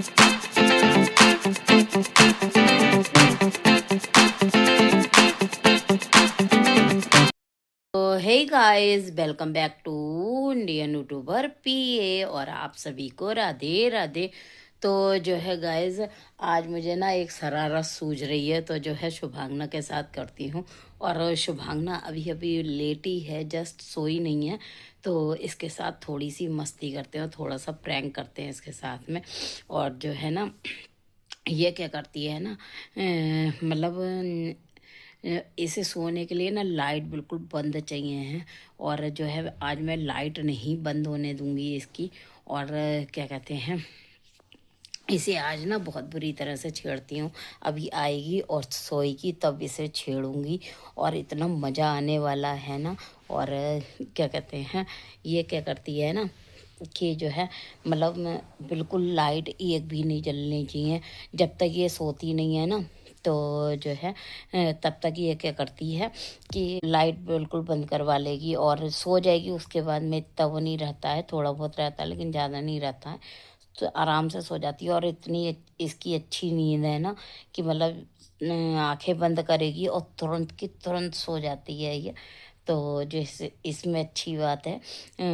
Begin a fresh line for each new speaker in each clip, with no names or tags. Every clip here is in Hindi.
तो hey guys, welcome back to Indian YouTuber PA और आप सभी को राधे राधे। तो जो है गाइस, आज मुझे ना एक शरारत सूझ रही है, तो जो है शुभांगना के साथ करती हूँ। और शुभांगना अभी अभी लेटी है, जस्ट सोई नहीं है, तो इसके साथ थोड़ी सी मस्ती करते हैं और थोड़ा सा प्रैंक करते हैं इसके साथ में। और जो है ना, ये क्या करती है ना, मतलब इसे सोने के लिए ना लाइट बिल्कुल बंद चाहिए है। और जो है आज मैं लाइट नहीं बंद होने दूंगी इसकी। और क्या कहते हैं, इसे आज ना बहुत बुरी तरह से छेड़ती हूँ। अभी आएगी और सोएगी तब इसे छेड़ूंगी, और इतना मज़ा आने वाला है ना। और क्या कहते हैं, ये क्या करती है ना कि जो है मतलब बिल्कुल लाइट एक भी नहीं जलनी चाहिए जब तक ये सोती नहीं है ना। तो जो है तब तक ये क्या करती है कि लाइट बिल्कुल बंद करवा लेगी और सो जाएगी। उसके बाद में इतना वो नहीं रहता है, थोड़ा बहुत रहता है लेकिन ज़्यादा नहीं रहता है, तो आराम से सो जाती है। और इतनी इसकी अच्छी नींद है ना कि मतलब आंखें बंद करेगी और तुरंत की तुरंत सो जाती है ये। तो जैसे इसमें अच्छी बात है।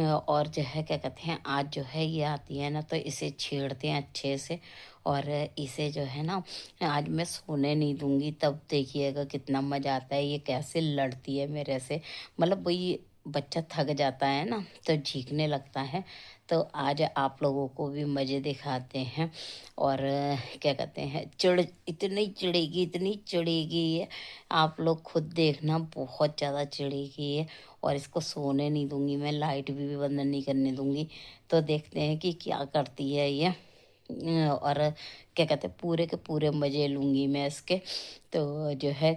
और जो है क्या कहते हैं, आज जो है ये आती है ना तो इसे छेड़ते हैं अच्छे से। और इसे जो है ना आज मैं सोने नहीं दूंगी, तब देखिएगा कितना मज़ा आता है। ये कैसे लड़ती है मेरे से, मतलब वही बच्चा थक जाता है ना तो चीखने लगता है। तो आज आप लोगों को भी मज़े दिखाते हैं। और क्या कहते हैं, इतनी चिड़ेगी ये, आप लोग खुद देखना, बहुत ज़्यादा चिड़ेगी ये। और इसको सोने नहीं दूंगी मैं, लाइट भी बंद नहीं करने दूंगी। तो देखते हैं कि क्या करती है ये। और क्या कहते हैं, पूरे के पूरे मज़े लूँगी मैं इसके। तो जो है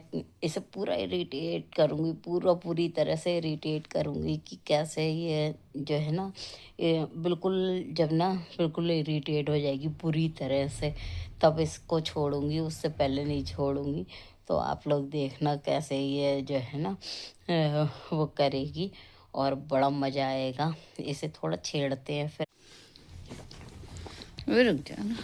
इसे पूरा इरिटेट करूँगी, पूरी तरह से इरिटेट करूँगी कि कैसे ये जो है ना, ये बिल्कुल जब ना बिल्कुल इरिटेट हो जाएगी बुरी तरह से, तब इसको छोड़ूंगी, उससे पहले नहीं छोड़ूंगी। तो आप लोग देखना कैसे ये जो है ना वो करेगी, और बड़ा मज़ा आएगा। इसे थोड़ा छेड़ते हैं फिर। रुक जा ना,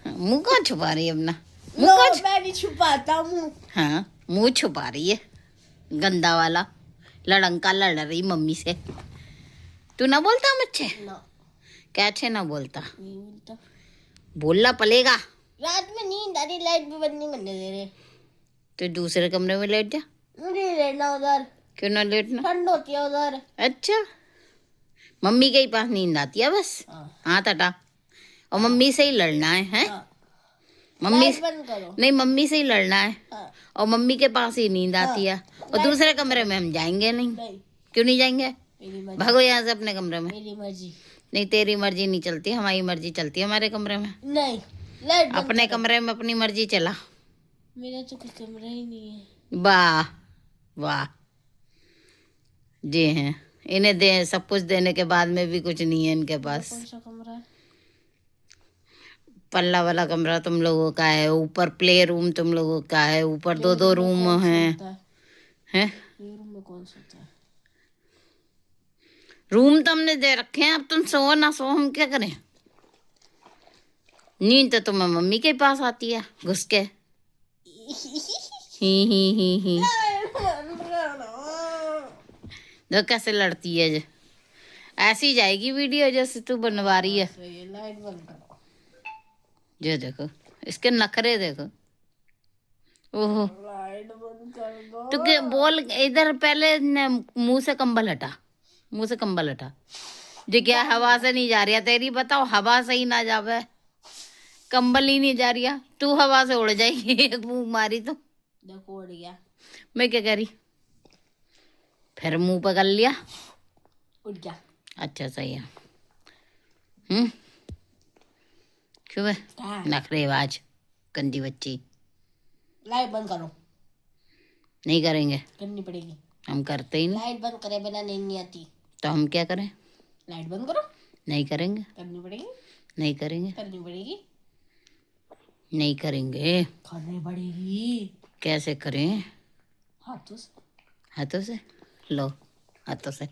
मुँह कौन छुपा रही है अपना?
मैं नहीं छुपाता मुँह।
हाँ, मुँह छुपा रही है, गंदा वाला लड़ंका लड़ रही मम्मी से। तू ना बोलता मुझसे? कैसे ना बोलता?
नहीं बोलता।
बोलना पड़ेगा।
रात में नींद आ रही, लाइट भी बंद नहीं करने दे रहे।
तो दूसरे कमरे में लेट जा।
मुझे लेटना उधर,
क्यों ना लेटना?
ठंड होती है उधर।
अच्छा, मम्मी के ही पास नींद आती है बस। हाथ हटा, और मम्मी से ही लड़ना है? मम्मी
लाइट बंद करो।
नहीं, मम्मी से ही लड़ना है।
हाँ।
और मम्मी के पास ही नींद आती है। और दूसरे कमरे में हम जाएंगे नहीं।
नहीं,
क्यों नहीं जाएंगे?
मेरी मर्जी।
भागो यहाँ से अपने कमरे में।
मेरी मर्जी।
नहीं, तेरी मर्जी नहीं चलती, हमारी मर्जी चलती है हमारे कमरे में।
नहीं, लाइट बंद
अपने
करो।
कमरे में अपनी मर्जी चला।
मेरा तो कुछ कमरा ही नहीं है।
वाह वाह, जी हैं, इन्हें दे सब कुछ देने के बाद में भी कुछ नहीं है इनके पास।
कौन सा कमरा है?
पल्ला वाला कमरा तुम लोगों का है, ऊपर प्ले रूम तुम लोगों का है, ऊपर दो रूम हैं। हैं?
रूम में कौन सोता है?
रूम तो हमने दे रखे हैं, अब तुम सो ना सो हम क्या करें? नींद तो तुम्हें मम्मी के पास आती है घुस के। ही दो कैसे लड़ती है, ऐसी जाएगी वीडियो जैसे तू बनवा रही है।
लाइट बंद करो।
जो देखो इसके नखरे देखो। ओहो,
लाइट बंद कर दो।
तू क्या बोल, इधर पहले मुंह से कंबल हटा, मुंह से कंबल हटा। जो क्या हवा से नहीं जा रही है तेरी, बताओ, हवा से ही ना जावे, कंबल ही नहीं जा रही है। तू हवा से उड़ जाएगी एक मुंह मारी तो।
देखो उड़ गया।
मैं क्या करी, फिर मुंह पकड़ लिया।
उड़ गया।
अच्छा सही है। क्यों है
कहाँ?
नखरेबाज गंदी बच्ची।
लाइट बंद करो।
नहीं करेंगे,
करनी पड़ेगी।
हम करते ही नहीं।
लाइट बंद करे बिना नींद नहीं आती।
तो हम क्या करें?
लाइट बंद करो।
नहीं करेंगे।
करनी पड़ेगी।
नहीं करेंगे।
करनी पड़ेगी।
नहीं करेंगे।
करनी पड़ेगी।
कैसे करें?
हाथों से।
हाथों से? लो, हाथों से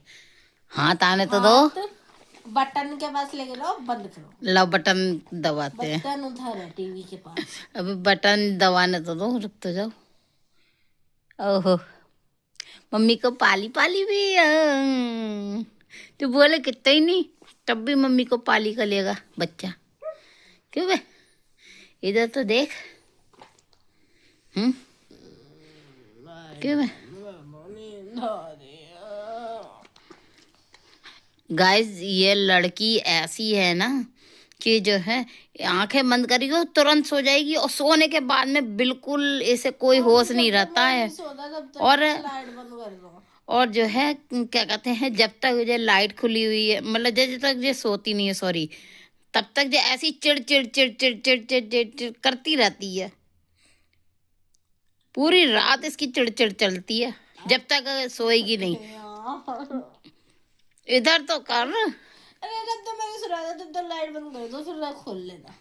हाथ आने तो दो।
हाथ बटन के पास लेके जाओ, बंद करो।
लो बटन दबाते हैं।
बटन उधर है टीवी के पास।
अभी बटन दबाने तो दो, रुक तो जाओ। ओहो, मम्मी को पाली पाली भी तू बोले कितना ही नहीं, तब भी मम्मी को पाली कर लेगा बच्चा। क्यों बे, इधर तो देख। क्यों बे? गाइस ये लड़की ऐसी है ना कि जो है आंखें बंद करेगी तो तुरंत सो जाएगी, और सोने के बाद में बिल्कुल इसे कोई होश नहीं रहता है। और
लाइट बंद कर दो।
और जो है क्या कहते हैं, जब तक ये लाइट खुली हुई है, मतलब जब तक ये सोती नहीं है, सॉरी, तब तक ये ऐसी चिड़ चिड़ चिड़ चिड़ चिड़ चिड़ चिड़ चिड़ करती रहती है। पूरी रात इसकी चिड़ चिड़ चलती है जब तक सोएगी नहीं। इधर तो कर।
अरे जब तो मैंने सुना था, तब तो लाइट बंद कर दो, फिर खोल लेना।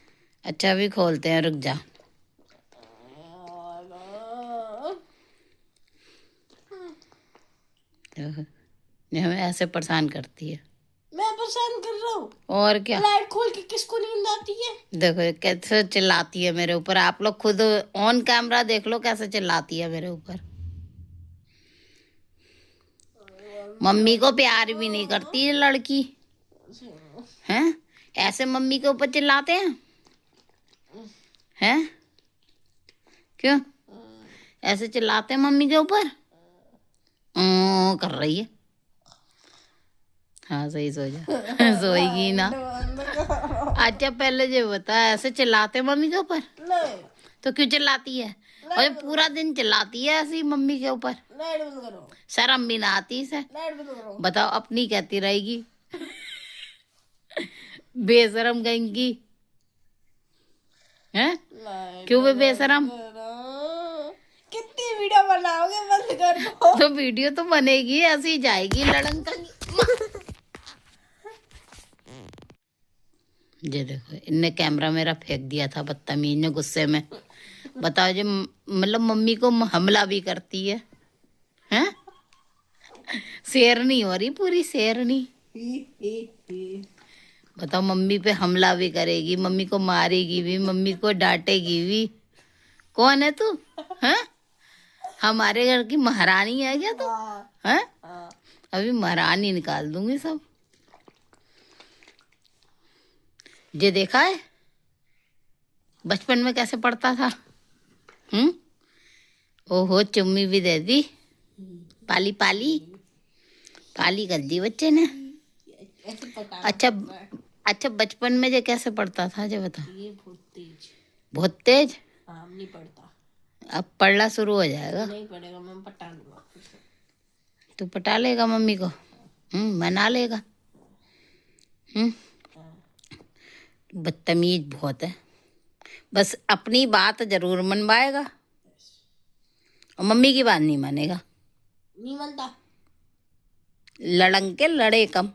अच्छा अभी खोलते हैं, रुक जा। ये हमें ऐसे परेशान करती है।
मैं परेशान कर रहा हूँ
और क्या,
लाइट खोल के किसको नींद आती है?
देखो ये कैसे चिल्लाती है मेरे ऊपर। आप लोग खुद ऑन कैमरा देख लो कैसे चिल्लाती है मेरे ऊपर। मम्मी को प्यार भी नहीं करती ये लड़की, हैं? ऐसे मम्मी के ऊपर चिल्लाते हैं, हैं? क्यों ऐसे चिल्लाते हैं मम्मी के ऊपर? कर रही है। हाँ सही, सो जा। सोएगी ना। अच्छा पहले ये बता, ऐसे चिल्लाते हैं मम्मी के ऊपर?
नहीं।
तो क्यों चिल्लाती है? और ये पूरा दिन चिल्लाती है ऐसी मम्मी के ऊपर।
लाइट बंद करो।
शर्म भी ना आती इसे?
लाइट बंद करो।
बताओ, अपनी कहती रहेगी। बेशरम कहेंगी, हैं? क्यों बे बेशरम?
कितनी वीडियो बनाओगे? बंद कर दो।
तो वीडियो तो बनेगी, ऐसे ही जाएगी लड़न कर। ये देखो, इनने कैमरा मेरा फेंक दिया था बदतमीज ने गुस्से में। बताओ, जो मतलब मम्मी को हमला भी करती है, हैं? शेरनी हो रही, पूरी शेरनी। बताओ, मम्मी पे हमला भी करेगी, मम्मी को मारेगी भी, मम्मी को डांटेगी भी। कौन है तू, हैं? हमारे घर की महारानी है क्या तू, हैं? अभी महारानी निकाल दूंगी सब। ये देखा है बचपन में कैसे पढ़ता था? ओहो, चुम्मी भी दे दी, पाली पाली पाली कर दी बच्चे ने। अच्छा बचपन में ये कैसे पढ़ता था, ये बता।
ये बहुत तेज।
बहुत तेज?
हाँ, नहीं पढ़ता।
अब पढ़ना शुरू हो जाएगा।
नहीं पढ़ेगा, मैं पटा लूंगा।
तू पटा लेगा मम्मी को? मना लेगा? बदतमीज बहुत है। बस अपनी बात जरूर मनवाएगा और मम्मी की बात नहीं मानेगा।
नहीं मानता।
लड़ंके लड़े कम।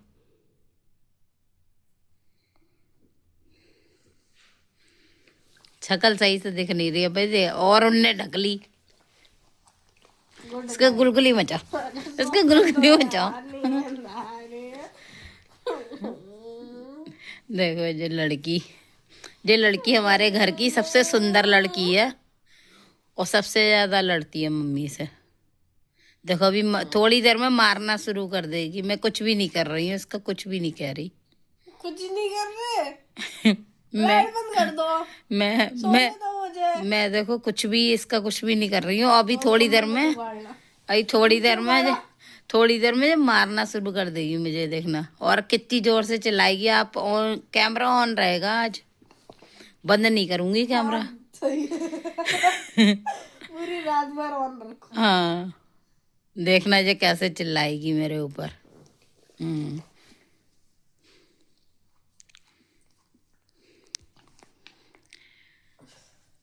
शक्ल सही से दिख नहीं रही है भाई, और उनने ढक ली। इसका गुलगुली मचा, इसका गुलगुली मचा। देखो ये लड़की हमारे घर की सबसे सुंदर लड़की है और सबसे ज्यादा लड़ती है मम्मी से। देखो अभी थोड़ी देर में मारना शुरू कर देगी। मैं कुछ भी नहीं कर रही हूँ, इसका कुछ भी नहीं कह रही।
कुछ नहीं कर रहे। लाइट बंद कर दो।
मैं देखो कुछ भी, इसका कुछ भी नहीं कर रही हूँ। अभी थोड़ी देर में मारना शुरू कर देगी मुझे, देखना। और कितनी जोर से चिल्लाएगी। आप कैमरा ऑन रहेगा आज, बंद नहीं करूंगी कैमरा।
पूरी रात भर ऑन रखो।
हाँ, देखना ये कैसे चिल्लाएगी मेरे ऊपर।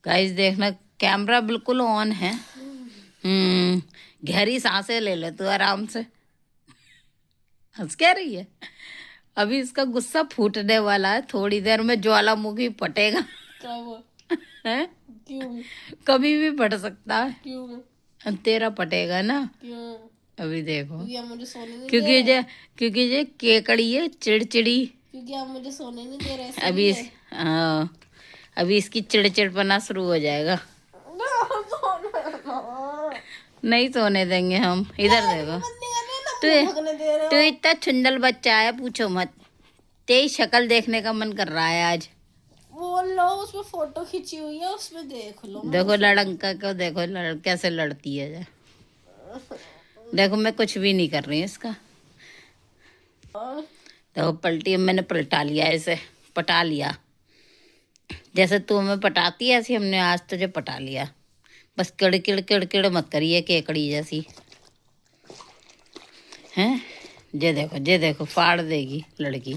गाइस देखना, कैमरा बिल्कुल ऑन है। गहरी सांसें ले ले तू आराम से। हंस क्या रही है? अभी इसका गुस्सा फूटने वाला है, थोड़ी देर में ज्वालामुखी फटेगा। हैं?
क्यों?
कभी भी फट सकता है।
क्यों?
तेरा फटेगा ना।
क्यों?
अभी देखो,
क्योंकि आप मुझे सोने नहीं दे
क्योंकि
रहे।
क्योंकि ये केकड़ी है, चिड़चिड़ी।
क्योंकि आप मुझे सोने नहीं दे रहे
अभी
इसलिए।
हाँ, अभी इसकी चिड़चिड़पना शुरू हो जाएगा। नहीं सोने देंगे हम। इधर देखो, तू तू इतना छुंदल बच्चा है, पूछो मत। तेरी शक्ल देखने का मन कर रहा है आज।
वो लो, उसमें फोटो खींची हुई है, उसमें देख लो।
देखो लड़का को, देखो कैसे लड़ती है जा। देखो मैं कुछ भी नहीं कर रही हूँ इसका। देखो पलटी, मैंने पलटा लिया इसे, पटा लिया। जैसे तू हमें पटाती है ऐसे हमने आज तुझे पटा लिया। बस किड़किड़ किड़किड़ मत करिए केकड़ी जैसी। हैं, जे देखो फाड़ देगी लड़की।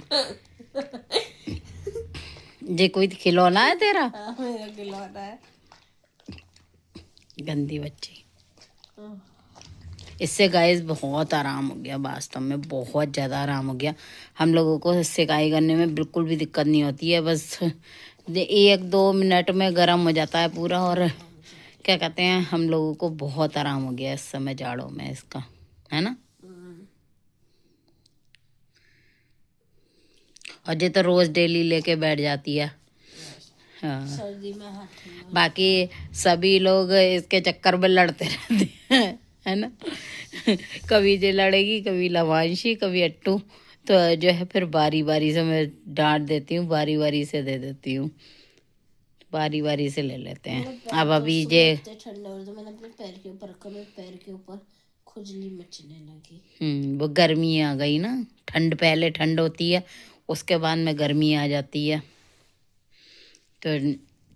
जे कोई खिलौना है तेरा?
हाँ, मेरा खिलौना है।
गंदी बच्ची। इससे गाइस बहुत आराम हो गया, वास्तव में बहुत ज़्यादा आराम हो गया। हम लोगों को सिकाई करने में बिल्कुल भी दिक्कत नहीं होती है। बस 1-2 मिनट में गर्म हो जाता है पूरा। और क्या कहते हैं, हम लोगों को बहुत आराम हो गया इस समय जाड़ों में इसका, है ना। और ये तो रोज़ डेली लेके बैठ जाती है। हाँ,
सर्दी में हाथ
बाकी सभी लोग इसके चक्कर में लड़ते रहते हैं, है ना। कभी ये लड़ेगी, कभी लवांशी, कभी अट्टू। तो जो है फिर बारी बारी से मैं डांट देती हूँ, बारी बारी से दे देती हूँ, बारी बारी से ले लेते हैं। अब अभी ये
ठंडा हो तो मैंने अपने पैर के ऊपर रखा, मेरे पैर के ऊपर खुजली मचने लगी।
वो गर्मी आ गई ना। ठंड, पहले ठंड होती है, उसके बाद में गर्मी आ जाती है। तो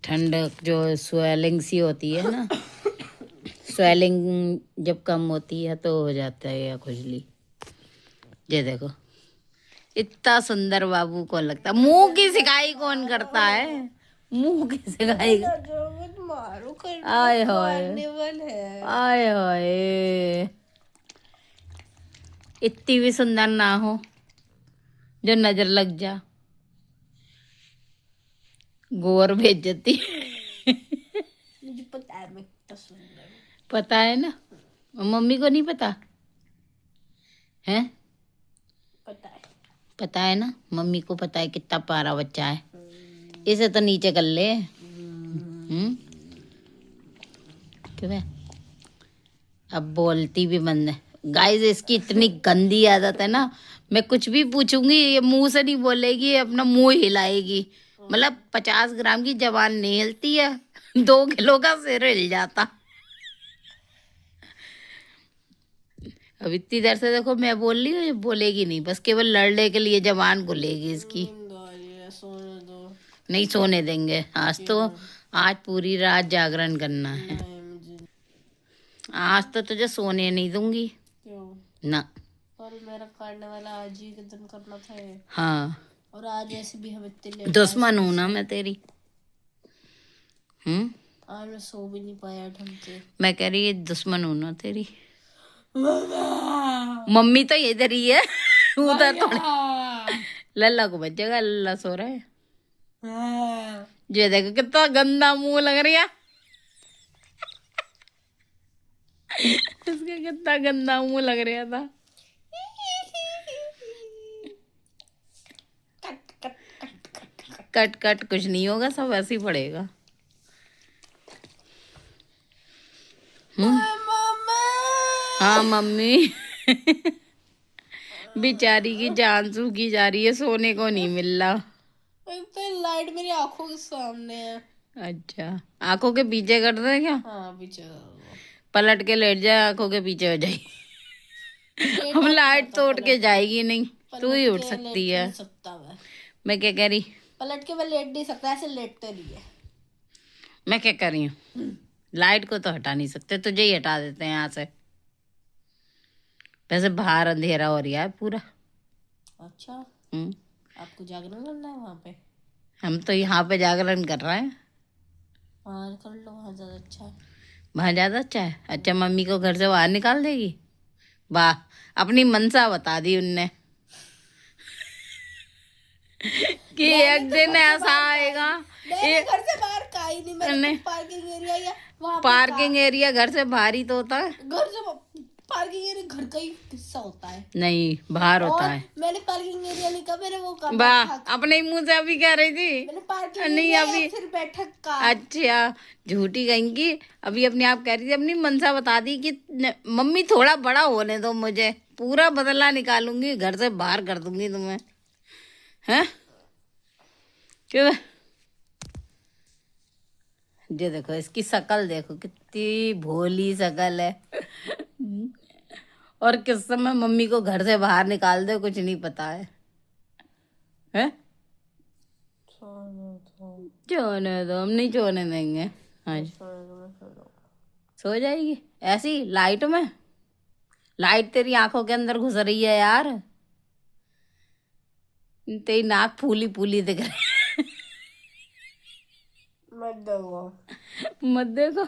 ठंड जो स्वेलिंग सी होती है ना, स्वेलिंग जब कम होती है तो हो जाता है या खुजली। ये देखो इतना सुंदर बाबू को लगता। मुंह की सिकाई कौन करता है? मुंह की सिकाई।
मारो कर
आय हाय,
है।
आय हाय, इतनी भी सुंदर ना हो जो नजर लग जा। गोर भेजती।
मुझे पता है मैं कितना सुंदर हूँ।
पता है ना, मम्मी को नहीं पता है? पता है ना, मम्मी को पता है कितना प्यारा बच्चा है। इसे तो नीचे कर ले। क्यों है? अब बोलती भी बंद है। गाइस इसकी इतनी गंदी आदत है ना, मैं कुछ भी पूछूंगी ये मुंह से नहीं बोलेगी, ये अपना मुंह हिलाएगी। मतलब 50 ग्राम की जबान नहीं हिलती है, 2 किलो का सिर हिल जाता। अब इतनी देर से देखो मैं बोल रही हूँ, ये बोलेगी नहीं, बस केवल लड़ने के लिए जबान खुलेगी इसकी।
सोने दो।
नहीं सोने देंगे आज तो। आज पूरी रात जागरण करना है। आज तो तुझे सोने नहीं दूंगी।
क्यों?
ना,
और मेरा करने वाला आज ही के दिन करना था ये।
हाँ,
और आज ऐसे भी हम इतने लेट
दुश्मन हूं ना मैं तेरी।
आज मैं सो भी नहीं पाया ढंग से।
मैं कह रही दुश्मन हूं ना तेरी। मम्मी तो इधर ही है, उधर थोड़ी। लल्ला को बचेगा, लल्ला सो रहा है। ये देखो कितना गंदा मुंह लग रही है। इसका कितना गंदा मुंह लग रहा था। कट कट कुछ नहीं होगा, सब ऐसे ही पड़ेगा। हाँ मम्मी। बेचारी की जान सूखी जा रही है, सोने को नहीं मिल रहा।
लाइट मेरी आंखों के सामने है।
अच्छा, आंखों के पीछे कर दे क्या?
हाँ पीछे
पलट के लेट जाए, आंखों के पीछे हो जाएगी। हम लाइट तोड़ के जाएगी नहीं, तू ही उठ सकती है। मैं क्या कह रही?
पलट के मैं लेट नहीं सकता, ऐसे लेटते नहीं है।
मैं क्या कर रही हूँ? लाइट को तो हटा नहीं सकते, तुझे ही हटा देते हैं यहाँ से। वैसे बाहर अंधेरा हो रहा है पूरा।
अच्छा, आपको जागरण करना है वहाँ पे?
हम तो यहाँ पे जागरण कर रहे हैं।
बाहर कर लो, वहाँ ज्यादा अच्छा है।
वहाँ ज्यादा अच्छा है? अच्छा, मम्मी को घर से बाहर निकाल देगी? वाह, अपनी मनसा बता दी उनने कि एक दिन ऐसा आएगा।
घर से बाहर का ही नहीं, मैंने पार्किंग एरिया या वहाँ
पार्किंग एरिया घर से बाहर ही तो होता है।
घर से पार्किंग एरिया घर का ही हिस्सा होता है
नहीं, बाहर होता
और
है।
मैंने पार्किंग एरिया नहीं कहा, मैंने वो कहा
वाह,
बैठक।
अपने ही मुंह से अभी कह रही थी।
मैंने पार्किंग
नहीं
एरिया
अभी,
या फिर बैठक का।
अच्छा झूठी कहेंगी। अभी अपने आप कह रही थी, अपनी मनसा बता दी कि मम्मी थोड़ा बड़ा होने दो मुझे, पूरा बदला निकालूंगी, घर से बाहर कर दूंगी तुम्हें। हैं क्यों? ये देखो इसकी शक्ल देखो, कितनी भोली शक्ल है। और किस समय मम्मी को घर से बाहर निकाल दे कुछ नहीं पता है। हैं? सोने दो, हम नहीं सोने देंगे आज। सो जाएगी ऐसी लाइट में? लाइट तेरी आंखों के अंदर घुस रही है यार, तेरी नाक फूली फूली दिख रही
मत दो।
मत देखो।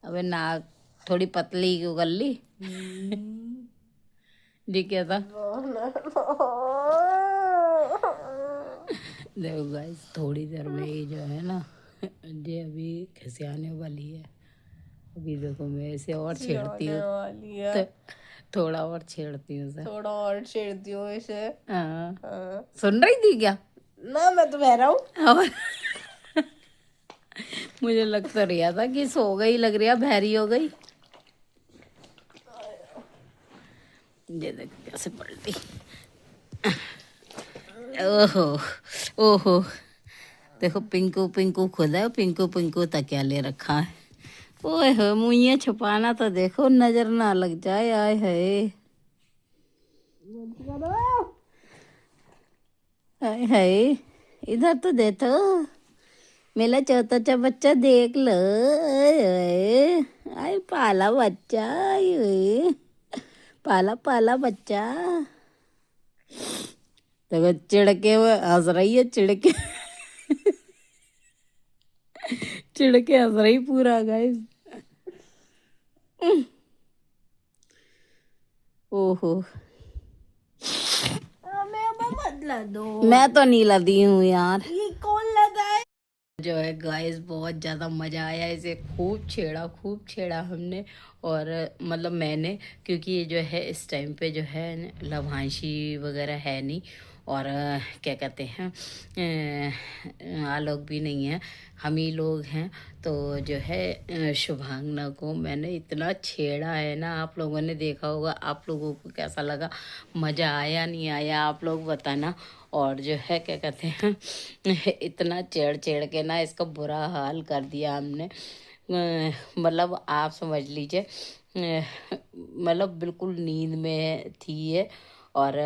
अबे नाक थोड़ी पतली क्यों कर ली? जी क्या था? देखो गाइस, थोड़ी देर में ही जो है ना, ये अभी खिसियाने वाली है। अभी देखो मैं इसे और छेड़ती हूँ, तो थोड़ा और छेड़ती हूँ इसे।
थोड़ा और छेड़ती हूँ इसे।
हाँ,
हाँ।
सुन रही थी क्या?
ना मैं तो बह रहा हूँ।
और मुझे लग तो रहा था कि सो गई, लग रहा बहरी हो गई। ये देख कैसे पलटी। ओहो ओहो, देखो पिंकू पिंकू खुद है, पिंकू पिंकू तकिया ले रखा है। ओए हो, मुँह छुपाना तो देखो, नजर ना लग जाए। आए है, आए है, इधर तो देखो, मेरा छोटा सा बच्चा देख लो। आए आए, पाला बच्चा, आए पाला पाला बच्चा। देखो चिड़के हुए हंस रही है, चिड़के चिड़के हंस रही पूरा गाइस। ओहो,
मैं बदला दो।
मैं तो नहीं लदी हूँ यार।
ये कौन लगा है?
जो है गाइस, बहुत ज़्यादा मज़ा आया, इसे खूब छेड़ा हमने। और मतलब मैंने, क्योंकि ये जो है इस टाइम पे जो है लभांशी वगैरह है नहीं, और क्या कहते हैं, आलोक भी नहीं है, हम ही लोग हैं। तो जो है शुभांगना को मैंने इतना छेड़ा है ना, आप लोगों ने देखा होगा। आप लोगों को कैसा लगा, मज़ा आया नहीं आया, आप लोग बताना। और जो है क्या कहते हैं, इतना चेड़ चेड़ के ना इसका बुरा हाल कर दिया हमने। मतलब आप समझ लीजिए, मतलब बिल्कुल नींद में थी ये, और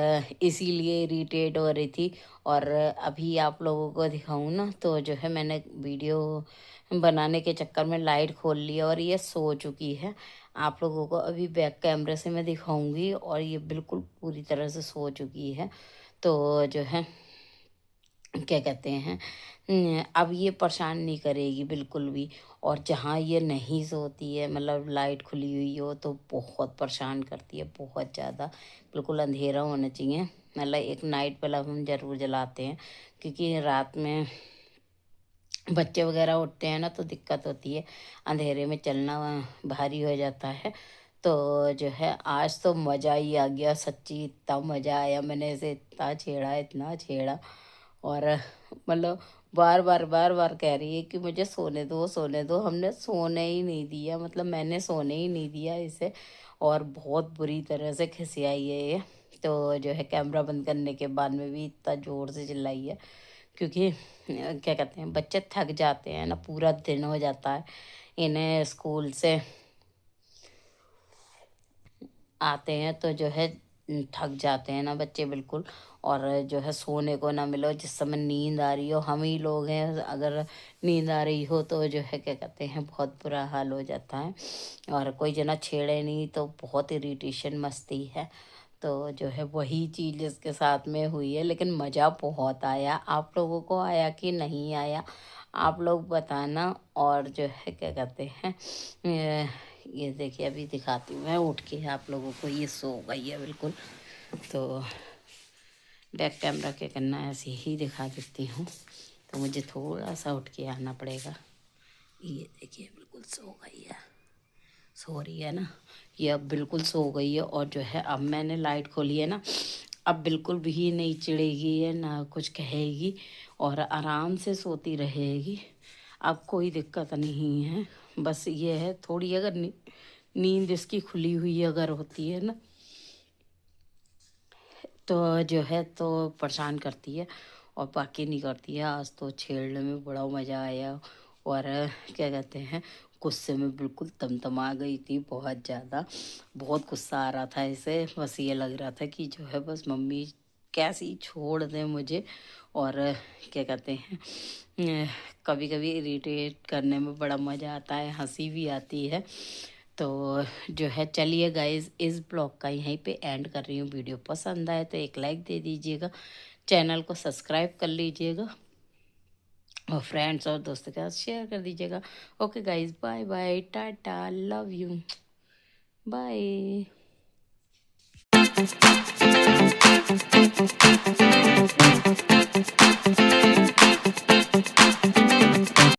इसीलिए इरिटेट हो रही थी। और अभी आप लोगों को दिखाऊं ना, तो जो है मैंने वीडियो बनाने के चक्कर में लाइट खोल लिया और ये सो चुकी है। आप लोगों को अभी बैक कैमरे से मैं दिखाऊंगी, और ये बिल्कुल पूरी तरह से सो चुकी है। तो जो है क्या कहते हैं, अब ये परेशान नहीं करेगी बिल्कुल भी। और जहाँ ये नहीं सोती है, मतलब लाइट खुली हुई हो, तो बहुत परेशान करती है, बहुत ज़्यादा। बिल्कुल अंधेरा होना चाहिए, मतलब एक नाइट बल्ब हम ज़रूर जलाते हैं, क्योंकि रात में बच्चे वगैरह उठते हैं ना, तो दिक्कत होती है, अंधेरे में चलना भारी हो जाता है। तो जो है आज तो मज़ा ही आ गया, सच्ची इतना मज़ा आया, मैंने इसे इतना छेड़ा। और मतलब बार बार कह रही है कि मुझे सोने दो सोने दो, हमने सोने ही नहीं दिया, मतलब मैंने सोने ही नहीं दिया इसे। और बहुत बुरी तरह से खिसियाई है ये। तो जो है कैमरा बंद करने के बाद में भी इतना ज़ोर से चिल्लाई है, क्योंकि क्या कहते हैं, बच्चे थक जाते हैं ना, पूरा दिन हो जाता है इन्हें स्कूल से आते हैं, तो जो है थक जाते हैं ना बच्चे बिल्कुल। और जो है सोने को ना मिलो, जिस समय नींद आ रही हो, हम ही लोग हैं, अगर नींद आ रही हो तो जो है क्या कहते हैं, बहुत बुरा हाल हो जाता है। और कोई जना छेड़े नहीं तो बहुत इरिटेशन मस्ती है। तो जो है वही चीज़ जिसके साथ में हुई है, लेकिन मज़ा बहुत आया। आप लोगों को आया कि नहीं आया, आप लोग बताना। और जो है क्या कहते हैं, ये देखिए अभी दिखाती हूँ मैं उठ के आप लोगों को, ये सो गई है बिल्कुल। तो बैक कैमरा के करना ऐसे ही दिखा देती हूँ, तो मुझे थोड़ा सा उठ के आना पड़ेगा। ये देखिए बिल्कुल सो गई है, सो रही है ना, ये अब बिल्कुल सो गई है। और जो है अब मैंने लाइट खोली है ना, अब बिल्कुल भी नहीं चिढ़ेगी है ना कुछ कहेगी, और आराम से सोती रहेगी। अब कोई दिक्कत नहीं है। बस ये है थोड़ी अगर नींद इसकी खुली हुई अगर होती है ना तो जो है तो परेशान करती है, और बाकी नहीं करती है। आज तो छेड़ने में बड़ा मज़ा आया, और क्या कहते हैं, गुस्से में बिल्कुल तमतमा गई थी बहुत ज़्यादा। बहुत गुस्सा आ रहा था इसे, बस ये लग रहा था कि जो है बस मम्मी कैसी छोड़ दें मुझे। और क्या कहते हैं, कभी कभी इरिटेट करने में बड़ा मज़ा आता है, हंसी भी आती है। तो जो है चलिए गाइज, इस ब्लॉग का यहीं पे एंड कर रही हूँ। वीडियो पसंद आए तो एक लाइक दे दीजिएगा, चैनल को सब्सक्राइब कर लीजिएगा, और फ्रेंड्स और दोस्तों के साथ शेयर कर दीजिएगा। Okay guys, bye bye, tata, love you, bye.